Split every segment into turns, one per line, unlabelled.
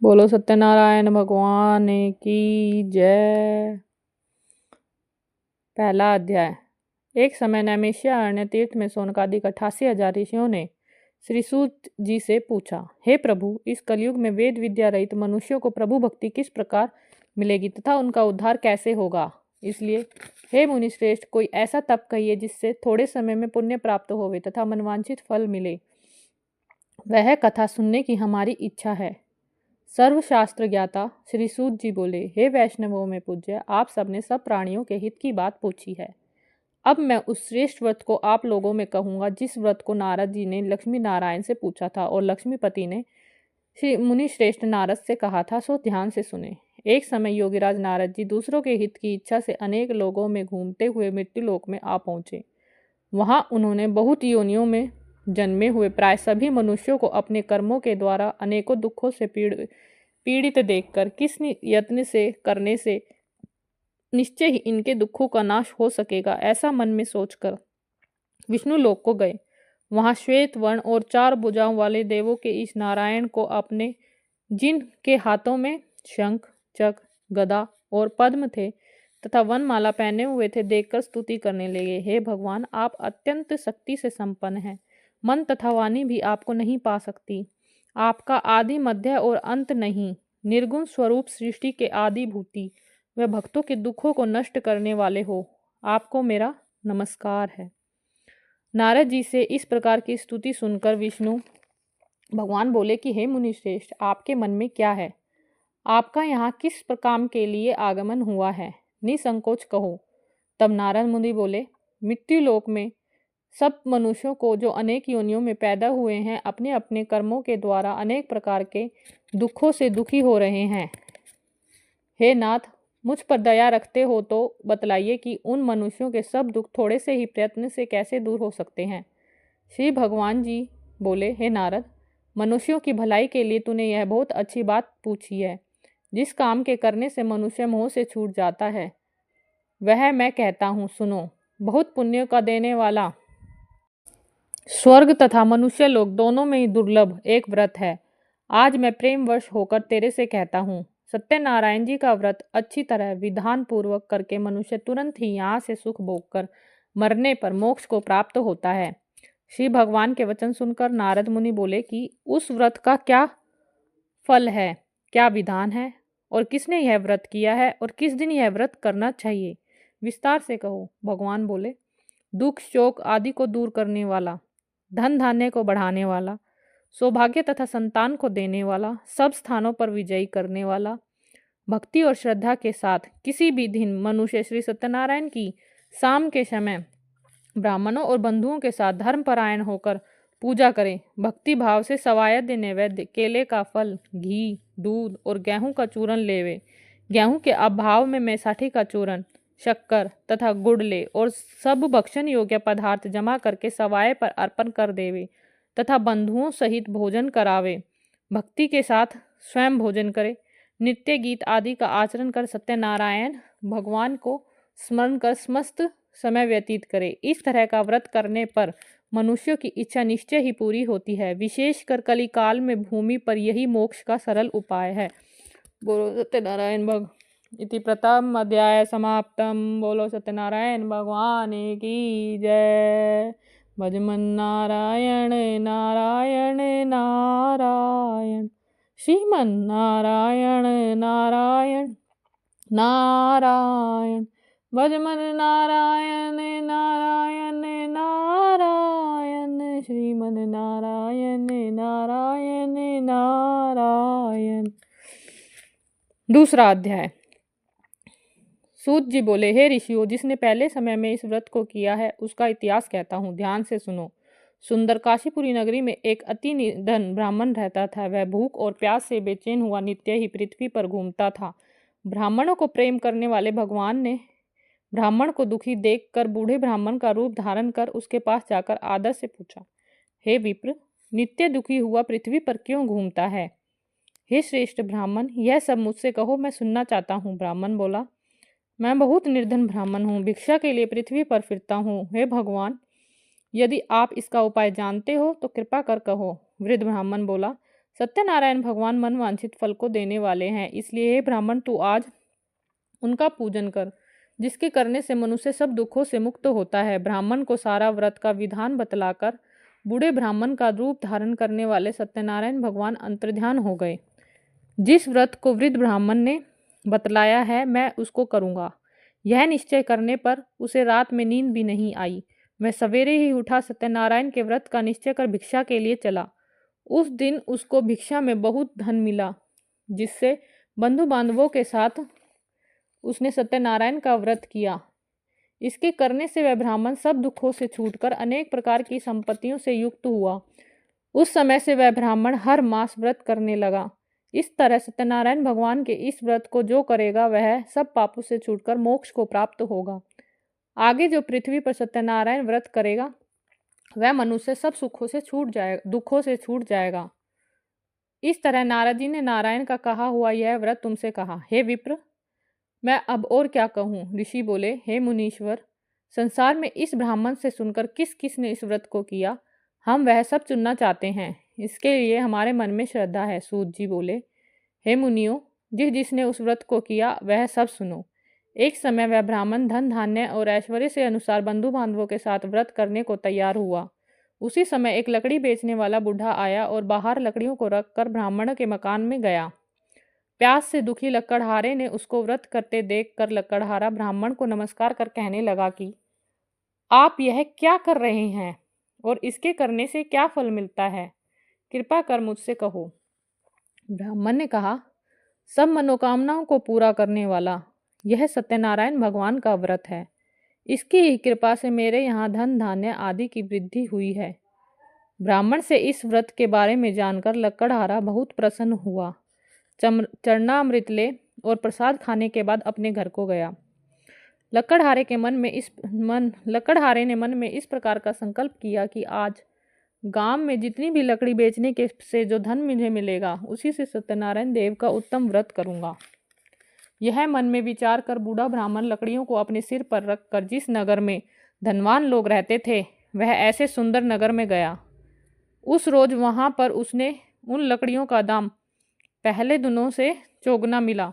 बोलो सत्यनारायण भगवान की जय। पहला अध्याय। एक समय नैमिषारण्य तीर्थ में शौनकादिक 88,000 ऋषियों ने श्री सूत जी से पूछा, हे प्रभु, इस कलयुग में वेद विद्या रहित मनुष्यों को प्रभु भक्ति किस प्रकार मिलेगी तथा उनका उद्धार कैसे होगा? इसलिए हे मुनिश्रेष्ठ, कोई ऐसा तप कहिए जिससे थोड़े समय में पुण्य प्राप्त होवे तथा मनवांछित फल मिले। वह कथा सुनने की हमारी इच्छा है। सर्वशास्त्र ज्ञाता श्री सूत जी बोले, हे वैष्णवों में पूज्य, आप सबने सब प्राणियों के हित की बात पूछी है। अब मैं उस श्रेष्ठ व्रत को आप लोगों में कहूंगा जिस व्रत को नारद जी ने लक्ष्मी नारायण से पूछा था और लक्ष्मीपति ने श्री मुनि श्रेष्ठ नारद से कहा था, सो ध्यान से सुने। एक समय योगीराज नारद जी दूसरों के हित की इच्छा से अनेक लोगों में घूमते हुए मृत्युलोक में आ पहुंचे। वहां उन्होंने बहुत योनियों में जन्मे हुए प्राय सभी मनुष्यों को अपने कर्मों के द्वारा अनेकों दुखों से पीड़ित देखकर किस यत्न से करने से निश्चय ही इनके दुखों का नाश हो सकेगा, ऐसा मन में सोचकर विष्णु लोक को गए। वहां श्वेत वर्ण और 4 भुजाओं वाले देवों के इस नारायण को अपने जिनके हाथों में शंख, चक्र, गदा और पद्म थे तथा वनमाला पहने हुए थे देखकर स्तुति करने लगे, हे भगवान, आप अत्यंत शक्ति से संपन्न हैं। मन तथा वाणी भी आपको नहीं पा सकती। आपका आदि मध्य और अंत नहीं, निर्गुण स्वरूप सृष्टि के आदि भूति व भक्तों के दुखों को नष्ट करने वाले हो। आपको मेरा नमस्कार है। नारद जी से इस प्रकार की स्तुति सुनकर विष्णु भगवान बोले कि हे मुनिश्रेष्ठ, आपके मन में क्या है? आपका यहाँ किस काम के लिए आगमन हुआ है? निसंकोच कहो। तब नारद मुनि बोले, मृत्यु लोक में सब मनुष्यों को जो अनेक योनियों में पैदा हुए हैं अपने अपने कर्मों के द्वारा अनेक प्रकार के दुखों से दुखी हो रहे हैं। हे नाथ, मुझ पर दया रखते हो तो बतलाइए कि उन मनुष्यों के सब दुख थोड़े से ही प्रयत्न से कैसे दूर हो सकते हैं। श्री भगवान जी बोले, हे नारद, मनुष्यों की भलाई के लिए तूने यह बहुत अच्छी बात पूछी है। जिस काम के करने से मनुष्य मोह से छूट जाता है वह मैं कहता हूँ, सुनो। बहुत पुण्य का देने वाला स्वर्ग तथा मनुष्य लोक दोनों में ही दुर्लभ एक व्रत है। आज मैं प्रेमवश होकर तेरे से कहता हूँ, सत्यनारायण जी का व्रत अच्छी तरह विधान पूर्वक करके मनुष्य तुरंत ही यहाँ से सुख भोगकर मरने पर मोक्ष को प्राप्त होता है। श्री भगवान के वचन सुनकर नारद मुनि बोले कि उस व्रत का क्या फल है, क्या विधान है और किसने यह व्रत किया है और किस दिन यह व्रत करना चाहिए, विस्तार से कहो। भगवान बोले, दुख शोक आदि को दूर करने वाला, धन धान्य को बढ़ाने वाला, सौभाग्य तथा संतान को देने वाला, सब स्थानों पर विजयी करने वाला, भक्ति और श्रद्धा के साथ किसी भी दिन मनुष्य श्री सत्यनारायण की शाम के समय ब्राह्मणों और बंधुओं के साथ धर्मपरायण होकर पूजा करें। भक्ति भाव से सवायद नैवेद्य, केले का फल, घी, दूध और गेहूं का चूरन लेवे। गेहूं के अभाव में मैसाठी का चूरन, शक्कर तथा गुड़ ले और सब भक्षण योग्य पदार्थ जमा करके सवाय पर अर्पण कर देवे तथा बंधुओं सहित भोजन करावे। भक्ति के साथ स्वयं भोजन करे। नित्य गीत आदि का आचरण कर सत्यनारायण भगवान को स्मरण कर समस्त समय व्यतीत करे। इस तरह का व्रत करने पर मनुष्यों की इच्छा निश्चय ही पूरी होती है। विशेषकर कलिकाल में भूमि पर यही मोक्ष का सरल उपाय है। बोलो सत्यनारायण इति प्रथम अध्याय समाप्तम। बोलो सत्यनारायण भगवान की जय। भजमन नारायण नारायण नारायण, श्रीमन नारायण नारायण नारायण, भजमन नारायण नारायण नारायण, श्रीमन नारायण नारायण नारायण। दूसरा अध्याय। सूत जी बोले, हे ऋषियों, जिसने पहले समय में इस व्रत को किया है उसका इतिहास कहता हूँ, ध्यान से सुनो। सुंदर काशीपुरी नगरी में एक अति निर्धन ब्राह्मण रहता था। वह भूख और प्यास से बेचैन हुआ नित्य ही पृथ्वी पर घूमता था। ब्राह्मणों को प्रेम करने वाले भगवान ने ब्राह्मण को दुखी देखकर बूढ़े ब्राह्मण का रूप धारण कर उसके पास जाकर आदर से पूछा, हे विप्र, नित्य दुखी हुआ पृथ्वी पर क्यों घूमता है? हे श्रेष्ठ ब्राह्मण, यह सब मुझसे कहो, मैं सुनना चाहता हूँ। ब्राह्मण बोला, मैं बहुत निर्धन ब्राह्मण हूँ, भिक्षा के लिए पृथ्वी पर फिरता हूँ। हे भगवान, यदि आप इसका उपाय जानते हो तो कृपा कर कहो। वृद्ध ब्राह्मण बोला, सत्यनारायण भगवान मनवांछित फल को देने वाले हैं, इसलिए हे ब्राह्मण तू आज उनका पूजन कर, जिसके करने से मनुष्य सब दुखों से मुक्त होता है। ब्राह्मण को सारा व्रत का विधान बतलाकर बूढ़े ब्राह्मण का रूप धारण करने वाले सत्यनारायण भगवान अंतर्ध्यान हो गए। जिस व्रत को वृद्ध ब्राह्मण ने बतलाया है मैं उसको करूँगा। यह निश्चय करने पर उसे रात में नींद भी नहीं आई। वह सवेरे ही उठा, सत्यनारायण के व्रत का निश्चय कर भिक्षा के लिए चला। उस दिन उसको भिक्षा में बहुत धन मिला, जिससे बंधु बांधवों के साथ उसने सत्यनारायण का व्रत किया। इसके करने से वह ब्राह्मण सब दुखों से छूटकर अनेक प्रकार की संपत्तियों से युक्त हुआ। उस समय से वह ब्राह्मण हर मास व्रत करने लगा। इस तरह सत्यनारायण भगवान के इस व्रत को जो करेगा वह सब पापों से छूटकर मोक्ष को प्राप्त होगा। आगे जो पृथ्वी पर सत्यनारायण व्रत करेगा वह मनुष्य सब सुखों से छूट जाएगा, दुखों से छूट जाएगा। इस तरह नारद जी ने नारायण का कहा हुआ यह व्रत तुमसे कहा। हे विप्र, मैं अब और क्या कहूँ। ऋषि बोले, हे मुनीश्वर, संसार में इस ब्राह्मण से सुनकर किस किस ने इस व्रत को किया, हम वह सब चुनना चाहते हैं। इसके लिए हमारे मन में श्रद्धा है। सूत जी बोले, हे मुनियों, जिसने उस व्रत को किया वह सब सुनो। एक समय वह ब्राह्मण धन धान्य और ऐश्वर्य से अनुसार बंधु बांधवों के साथ व्रत करने को तैयार हुआ। उसी समय एक लकड़ी बेचने वाला बूढ़ा आया और बाहर लकड़ियों को रखकर ब्राह्मण के मकान में गया। प्यास से दुखी लकड़हारे ने उसको व्रत करते देखकर लकड़हारा ब्राह्मण को नमस्कार कर कहने लगा कि आप यह क्या कर रहे हैं और इसके करने से क्या फल मिलता है, कृपा कर मुझसे कहो। ब्राह्मण ने कहा, सब मनोकामनाओं को पूरा करने वाला यह सत्यनारायण भगवान का व्रत है। इसकी ही कृपा से मेरे यहाँ धन धान्य आदि की वृद्धि हुई है। ब्राह्मण से इस व्रत के बारे में जानकर लकड़हारा बहुत प्रसन्न हुआ। चरणामृत ले और प्रसाद खाने के बाद अपने घर को गया। लकड़हारे ने मन में इस प्रकार का संकल्प किया कि आज गांव में जितनी भी लकड़ी बेचने के से जो धन मुझे मिलेगा उसी से सत्यनारायण देव का उत्तम व्रत करूंगा। यह मन में विचार कर बूढ़ा ब्राह्मण लकड़ियों को अपने सिर पर रखकर जिस नगर में धनवान लोग रहते थे वह ऐसे सुंदर नगर में गया। उस रोज वहां पर उसने उन लकड़ियों का दाम पहले दिनों से चौगुना मिला।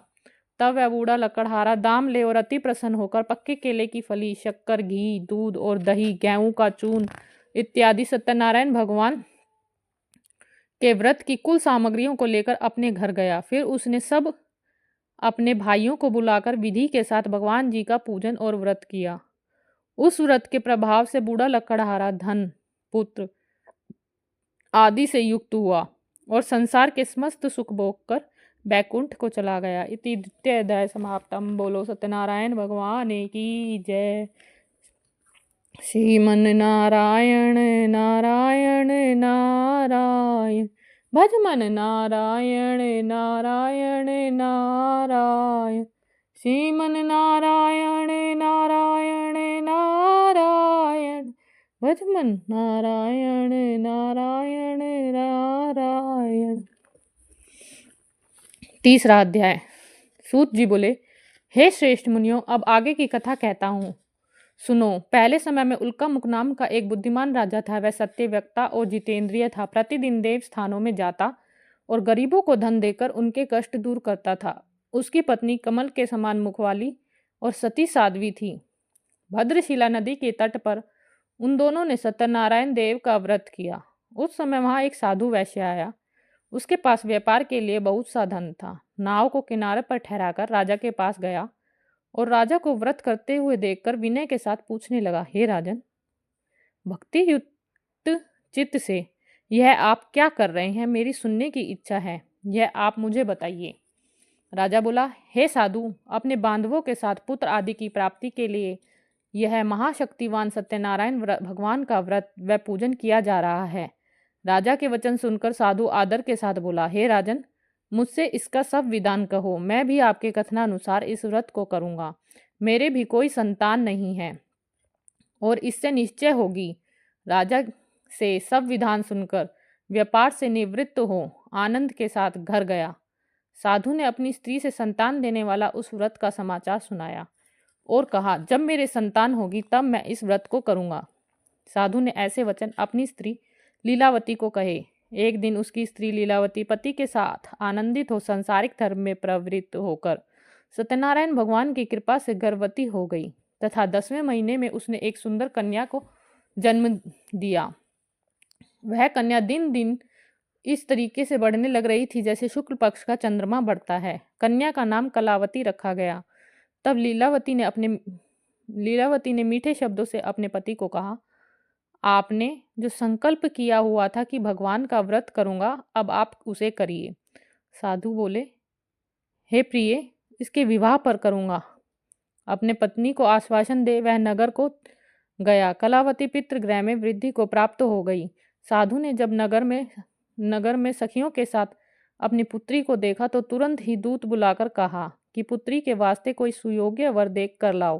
तब वह बूढ़ा लकड़हारा दाम ले और अति प्रसन्न होकर पक्के केले की फली, शक्कर, घी, दूध और दही, गेहूं का चून इत्यादि सत्यनारायण भगवान के व्रत की कुल सामग्रियों को लेकर अपने घर गया। फिर उसने सब अपने भाइयों को बुलाकर विधि के साथ भगवान जी का पूजन और व्रत किया। उस व्रत के प्रभाव से बूढ़ा लकड़हारा धन, पुत्र आदि से युक्त हुआ और संसार के समस्त सुख भोग कर बैकुंठ को चला गया। इति द्वितीय अध्याय समाप्तम। बोलो सत्यनारायण भगवान की जय। श्रीमन नारायण नारायण नारायण, भज मन नारायण नारायण नारायण, श्रीमन नारायण नारायण नारायण, भज मन नारायण नारायण नारायण। तीसरा अध्याय। सूत जी बोले, हे श्रेष्ठ मुनियों, अब आगे की कथा कहता हूँ, सुनो। पहले समय में उल्कामुख नाम का एक बुद्धिमान राजा था। वह सत्यवक्ता और जितेंद्रिय था। प्रतिदिन देव स्थानों में जाता और गरीबों को धन देकर उनके कष्ट दूर करता था। उसकी पत्नी कमल के समान मुख वाली और सती साध्वी थी। भद्रशिला नदी के तट पर उन दोनों ने सत्यनारायण देव का व्रत किया। उस समय वहां एक साधु वैश्य आया। उसके पास व्यापार के लिए बहुत सा धन था। नाव को किनारे पर ठहराकर राजा के पास गया और राजा को व्रत करते हुए देखकर विनय के साथ पूछने लगा, हे राजन, भक्ति युक्त चित्त से यह आप क्या कर रहे हैं, मेरी सुनने की इच्छा है, यह आप मुझे बताइए। राजा बोला, हे साधु, अपने बांधवों के साथ पुत्र आदि की प्राप्ति के लिए यह महाशक्तिवान सत्यनारायण भगवान का व्रत व पूजन किया जा रहा है। राजा के वचन सुनकर साधु आदर के साथ बोला, हे राजन, मुझसे इसका सब विधान कहो, मैं भी आपके कथनानुसार इस व्रत को करूंगा। मेरे भी कोई संतान नहीं है और इससे निश्चय होगी। राजा से सब विधान सुनकर व्यापार से निवृत्त हो आनंद के साथ घर गया। साधु ने अपनी स्त्री से संतान देने वाला उस व्रत का समाचार सुनाया और कहा, जब मेरे संतान होगी तब मैं इस व्रत को करूंगा। साधु ने ऐसे वचन अपनी स्त्री लीलावती को कहे। एक दिन उसकी स्त्री लीलावती पति के साथ आनंदित हो सांसारिक धर्म में प्रवृत्त होकर सत्यनारायण भगवान की कृपा से गर्भवती हो गई तथा 10वें महीने में उसने एक सुंदर कन्या को जन्म दिया। वह कन्या दिन दिन इस तरीके से बढ़ने लग रही थी जैसे शुक्ल पक्ष का चंद्रमा बढ़ता है। कन्या का नाम कलावती रखा गया। तब लीलावती ने मीठे शब्दों से अपने पति को कहा, आपने जो संकल्प किया हुआ था कि भगवान का व्रत करूंगा, अब आप उसे करिए। साधु बोले, हे प्रिय, इसके विवाह पर करूंगा। अपने पत्नी को आश्वासन दे वह नगर को गया। कलावती पितृगृह में वृद्धि को प्राप्त हो गई। साधु ने जब नगर में सखियों के साथ अपनी पुत्री को देखा तो तुरंत ही दूत बुलाकर कहा कि पुत्री के वास्ते कोई सुयोग्य वर देख कर लाओ।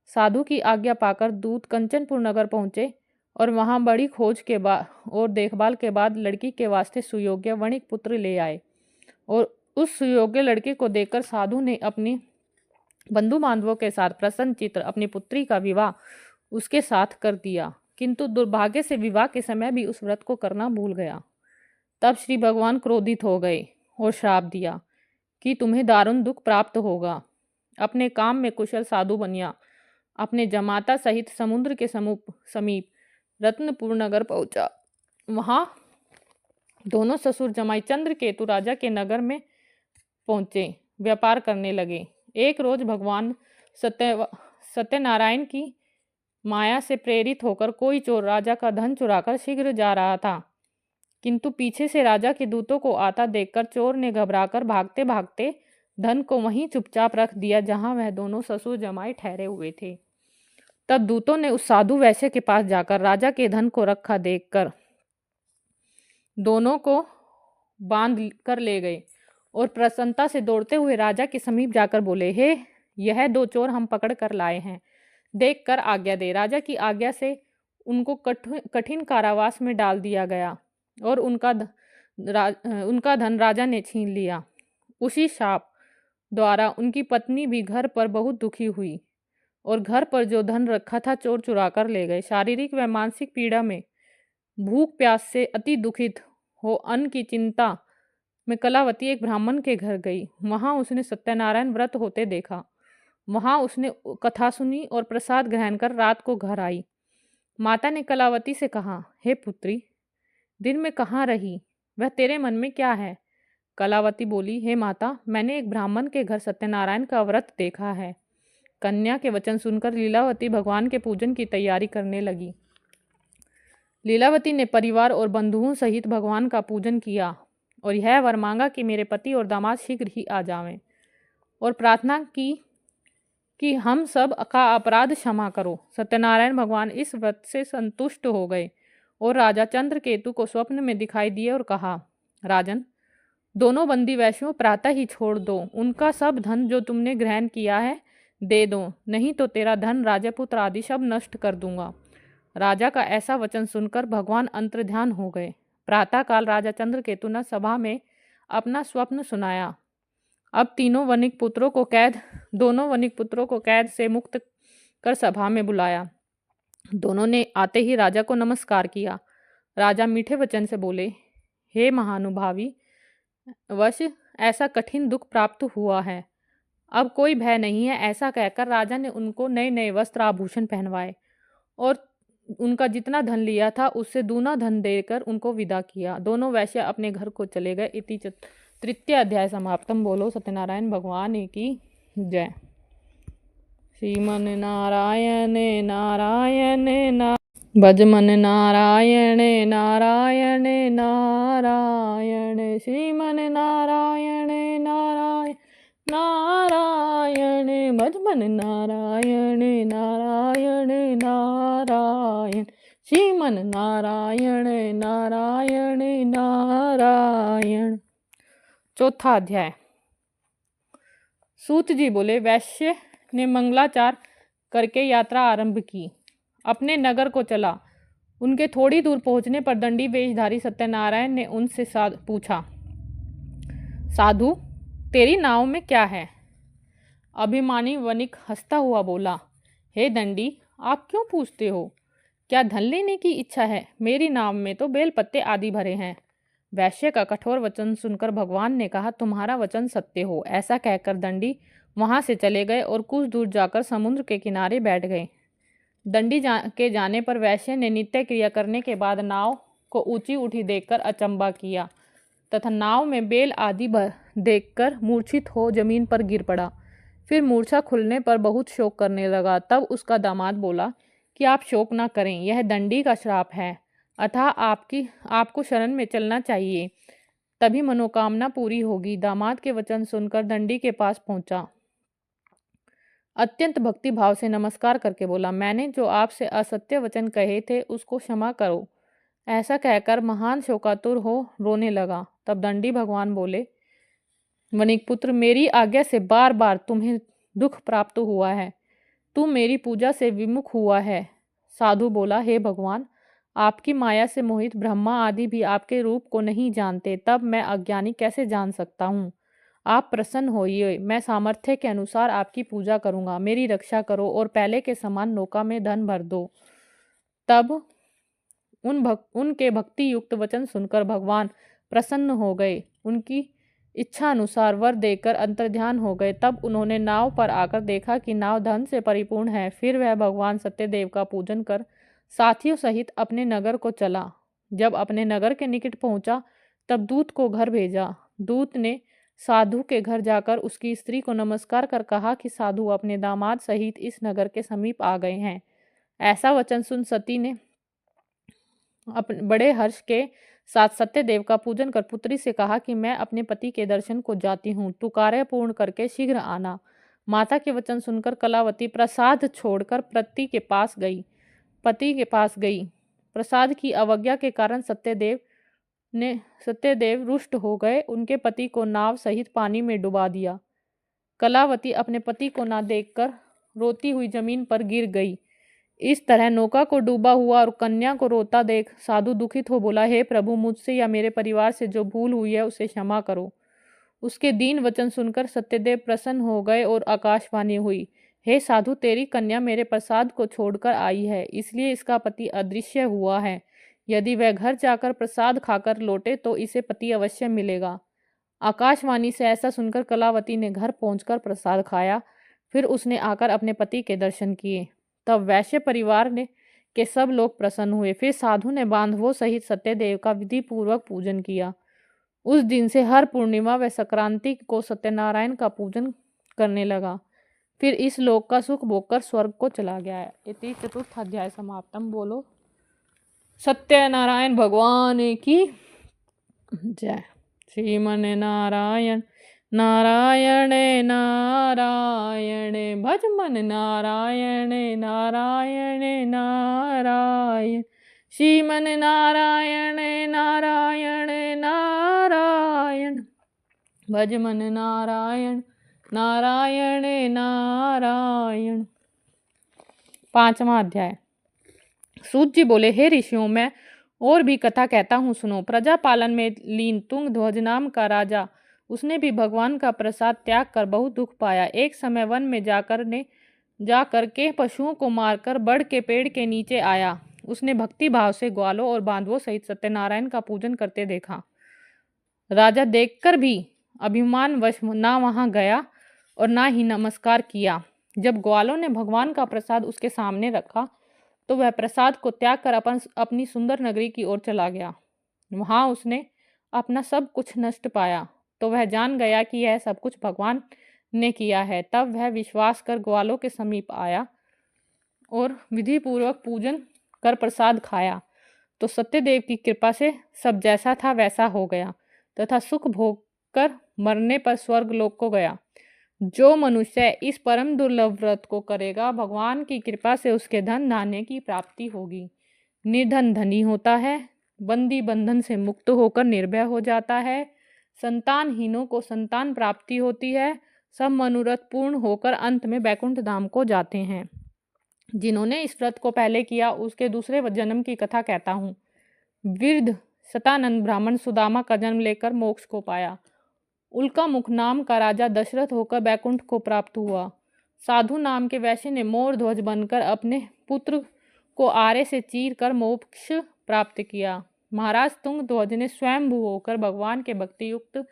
साधु की आज्ञा पाकर दूत कंचनपुर नगर पहुंचे और वहां बड़ी खोज के बाद और देखभाल के बाद लड़की के वास्ते सुयोग्य वणिक पुत्र ले आए और उस सुयोग्य लड़के को देखकर साधु ने अपनी बंधु बांधवों के साथ प्रसन्न चित्र अपनी पुत्री का विवाह उसके साथ कर दिया। किंतु दुर्भाग्य से विवाह के समय भी उस व्रत को करना भूल गया। तब श्री भगवान क्रोधित हो गए और श्राप दिया कि तुम्हें दारुण दुख प्राप्त होगा। अपने काम में कुशल साधु बनिया अपने जमाता सहित समुद्र के समीप रत्नपुर नगर पहुंचा। वहां दोनों ससुर जमाई चंद्रकेतु राजा के नगर में पहुंचे, व्यापार करने लगे। एक रोज भगवान सत्यनारायण की माया से प्रेरित होकर कोई चोर राजा का धन चुराकर शीघ्र जा रहा था, किंतु पीछे से राजा के दूतों को आता देखकर चोर ने घबराकर भागते भागते धन को वहीं चुपचाप रख दिया जहां वह दोनों ससुर जमाई ठहरे हुए थे। तब दूतों ने उस साधु वैश्य के पास जाकर राजा के धन को रखा देखकर दोनों को बांध कर ले गए और प्रसन्नता से दौड़ते हुए राजा के समीप जाकर बोले, हे, यह 2 चोर हम पकड़ कर लाए हैं, देख कर आज्ञा दे। राजा की आज्ञा से उनको कठिन कारावास में डाल दिया गया और उनका धन राजा ने छीन लिया। उसी शाप द्वारा उनकी पत्नी भी घर पर बहुत दुखी हुई और घर पर जो धन रखा था चोर चुरा कर ले गए। शारीरिक व मानसिक पीड़ा में भूख प्यास से अति दुखित हो अन्न की चिंता में कलावती एक ब्राह्मण के घर गई। वहां उसने सत्यनारायण व्रत होते देखा। वहां उसने कथा सुनी और प्रसाद ग्रहण कर रात को घर आई। माता ने कलावती से कहा, हे पुत्री, दिन में कहाँ रही? वह तेरे मन में क्या है? कलावती बोली, हे माता, मैंने एक ब्राह्मण के घर सत्यनारायण का व्रत देखा है। कन्या के वचन सुनकर लीलावती भगवान के पूजन की तैयारी करने लगी। लीलावती ने परिवार और बंधुओं सहित भगवान का पूजन किया और यह वर मांगा कि मेरे पति और दामाद शीघ्र ही आ जावें, और प्रार्थना की कि हम सब का अपराध क्षमा करो। सत्यनारायण भगवान इस व्रत से संतुष्ट हो गए और राजा चंद्रकेतु को स्वप्न में दिखाई दिए और कहा, राजन, दोनों बंदी वैश्यों प्रातः ही छोड़ दो। उनका सब धन जो तुमने ग्रहण किया है दे दो, नहीं तो तेरा धन, राजपुत्र आदि सब नष्ट कर दूंगा। राजा का ऐसा वचन सुनकर भगवान अंतर्ध्यान हो गए। प्रातःकाल राजा चंद्रकेतु ने सभा में अपना स्वप्न सुनाया। अब दोनों वणिक पुत्रों को कैद से मुक्त कर सभा में बुलाया। दोनों ने आते ही राजा को नमस्कार किया। राजा मीठे वचन से बोले, हे महानुभावी वश, ऐसा कठिन दुख प्राप्त हुआ है, अब कोई भय नहीं है। ऐसा कहकर राजा ने उनको नए नए वस्त्र आभूषण पहनवाए और उनका जितना धन लिया था उससे दूना धन देकर उनको विदा किया। दोनों वैश्य अपने घर को चले गए। इति तृतीय अध्याय समाप्तम। बोलो सत्यनारायण भगवान की जय। श्रीमन नारायण नारायण भजमन नारायण नारायण नारायण, श्रीमन नारायण नारायण नारायण, भजमन नारायण नारायण नारायण, श्रीमन नारायण नारायण नारायण। चौथा अध्याय। सूत जी बोले, वैश्य ने मंगलाचार करके यात्रा आरंभ की, अपने नगर को चला। उनके थोड़ी दूर पहुंचने पर दंडी वेशधारी सत्यनारायण ने उनसे पूछा, साधु, तेरी नाव में क्या है? अभिमानी वणिक हंसता हुआ बोला, हे दंडी, आप क्यों पूछते हो? क्या धन लेने की इच्छा है? मेरी नाव में तो बेलपत्ते आदि भरे हैं। वैश्य का कठोर वचन सुनकर भगवान ने कहा, तुम्हारा वचन सत्य हो। ऐसा कहकर दंडी वहां से चले गए और कुछ दूर जाकर समुद्र के किनारे बैठ गए। दंडी के जाने पर वैश्य ने नित्य क्रिया करने के बाद नाव को ऊंची उठी देखकर अचंबा किया तथा नाव में बेल आदि देखकर मूर्छित हो जमीन पर गिर पड़ा। फिर मूर्छा खुलने पर बहुत शोक करने लगा। तब उसका दामाद बोला कि आप शोक न करें, यह दंडी का श्राप है, अतः आपको शरण में चलना चाहिए, तभी मनोकामना पूरी होगी। दामाद के वचन सुनकर दंडी के पास पहुंचा, अत्यंत भक्ति भाव से नमस्कार करके बोला, मैंने जो आपसे असत्य वचन कहे थे उसको क्षमा करो। ऐसा कहकर महान शोकातुर हो रोने लगा। तब दंडी भगवान बोले, वणिक पुत्र, मेरी आज्ञा से बार बार तुम्हें दुख प्राप्त हुआ है, तू मेरी पूजा से विमुख हुआ है। साधु बोला, हे भगवान, आपकी माया से मोहित ब्रह्मा आदि भी आपके रूप को नहीं जानते, तब मैं अज्ञानी कैसे जान सकता हूँ। आप प्रसन्न होइए, मैं सामर्थ्य के अनुसार आपकी पूजा करूँगा, मेरी रक्षा करो और पहले के समान नौका में धन भर दो। तब उनके भक्ति युक्त वचन सुनकर भगवान प्रसन्न हो गए, उनकी इच्छा अनुसार वर देकर अंतर्ध्यान हो गए। तब उन्होंने नाव पर आकर देखा कि नाव धन से परिपूर्ण है। फिर वह भगवान सत्यदेव का पूजन कर साथियों सहित अपने नगर को चला। जब अपने नगर के निकट पहुंचा तब दूत को घर भेजा। दूत ने साधु के घर जाकर उसकी स्त्री को नमस्कार कर कहा कि साधु अपने दामाद सहित इस नगर के समीप आ गए हैं। ऐसा वचन सुन सती ने अपने बड़े हर्ष के साथ सत्यदेव का पूजन कर पुत्री से कहा कि मैं अपने पति के दर्शन को जाती हूँ, तू कार्य पूर्ण करके शीघ्र आना। माता के वचन सुनकर कलावती प्रसाद छोड़कर पति के पास गई। प्रसाद की अवज्ञा के कारण सत्यदेव रुष्ट हो गए, उनके पति को नाव सहित पानी में डुबा दिया। कलावती अपने पति को ना देखकर रोती हुई जमीन पर गिर गई। इस तरह नौका को डूबा हुआ और कन्या को रोता देख साधु दुखित हो बोला, हे प्रभु, मुझसे या मेरे परिवार से जो भूल हुई है उसे क्षमा करो। उसके दीन वचन सुनकर सत्यदेव प्रसन्न हो गए और आकाशवाणी हुई, हे साधु, तेरी कन्या मेरे प्रसाद को छोड़कर आई है, इसलिए इसका पति अदृश्य हुआ है। यदि वह घर जाकर प्रसाद खाकर लौटे तो इसे पति अवश्य मिलेगा। आकाशवाणी से ऐसा सुनकर कलावती ने घर पहुंचकर प्रसाद खाया। फिर उसने आकर अपने पति के दर्शन किए। तब वैश्य परिवार के सब लोग प्रसन्न हुए। फिर साधु ने बांधवों सहित सत्यदेव का विधि पूर्वक पूजन किया। उस दिन से हर पूर्णिमा व संक्रांति को सत्यनारायण का पूजन करने लगा। फिर इस लोक का सुख भोगकर स्वर्ग को चला गया है। इति चतुर्थ अध्याय समाप्तम। बोलो सत्यनारायण भगवान की जय। श्रीमन नारायण नारायण नारायण, भज मन नारायण नारायण नारायण। श्रीमन नारायण नारायण नारायण, भज मन नारायण नारायण नारायण। 5वां अध्याय। सूत जी बोले, हे ऋषियों, मैं और भी कथा कहता हूँ, सुनो। प्रजा पालन में लीन तुंग ध्वज नाम का राजा, उसने भी भगवान का प्रसाद त्याग कर बहुत दुख पाया। एक समय वन में जाकर के पशुओं को मारकर बड़ के पेड़ के नीचे आया। उसने भक्ति भाव से ग्वालों और बांधवों सहित सत्यनारायण का पूजन करते देखा। राजा देखकर भी अभिमानवश ना वहां गया और ना ही नमस्कार किया। जब ग्वालों ने भगवान का प्रसाद उसके सामने रखा तो वह प्रसाद को त्याग कर अपनी सुंदर नगरी की ओर चला गया। वहां उसने अपना सब कुछ नष्ट पाया तो वह जान गया कि यह सब कुछ भगवान ने किया है। तब वह विश्वास कर ग्वालों के समीप आया और विधि पूर्वक पूजन कर प्रसाद खाया तो सत्यदेव की कृपा से सब जैसा था वैसा हो गया तथा सुख भोग कर मरने पर स्वर्ग लोक को गया। जो मनुष्य इस परम दुर्लभ व्रत को करेगा, भगवान की कृपा से उसके धन धान्य की प्राप्ति होगी। निर्धन धनी होता है, बंदी बंधन से मुक्त होकर निर्भय हो जाता है, संतानहीनों को संतान प्राप्ति होती है, सब मनोरथ पूर्ण होकर अंत में बैकुंठ धाम को जाते हैं। जिन्होंने इस व्रत को पहले किया उसके दूसरे जन्म की कथा कहता हूँ। वृद्ध सतानंद ब्राह्मण सुदामा का जन्म लेकर मोक्ष को पाया। उल्का मुख नाम का राजा दशरथ होकर बैकुंठ को प्राप्त हुआ। साधु नाम के वैश्य ने मोर ध्वज बनकर अपने पुत्र को आरे से चीर कर मोक्ष प्राप्त किया। महाराज तुंगध्वज ने स्वयंभू होकर भगवान के भक्ति युक्त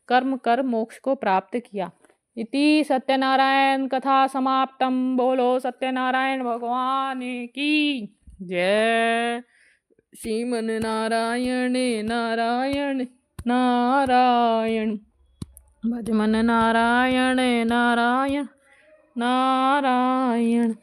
कर्म कर मोक्ष को प्राप्त किया। इति सत्यनारायण कथा समाप्तम। बोलो सत्यनारायण भगवान की जय। श्रीमन नारायण नारायण नारायण, भज मन नारायण नारायण नारायण।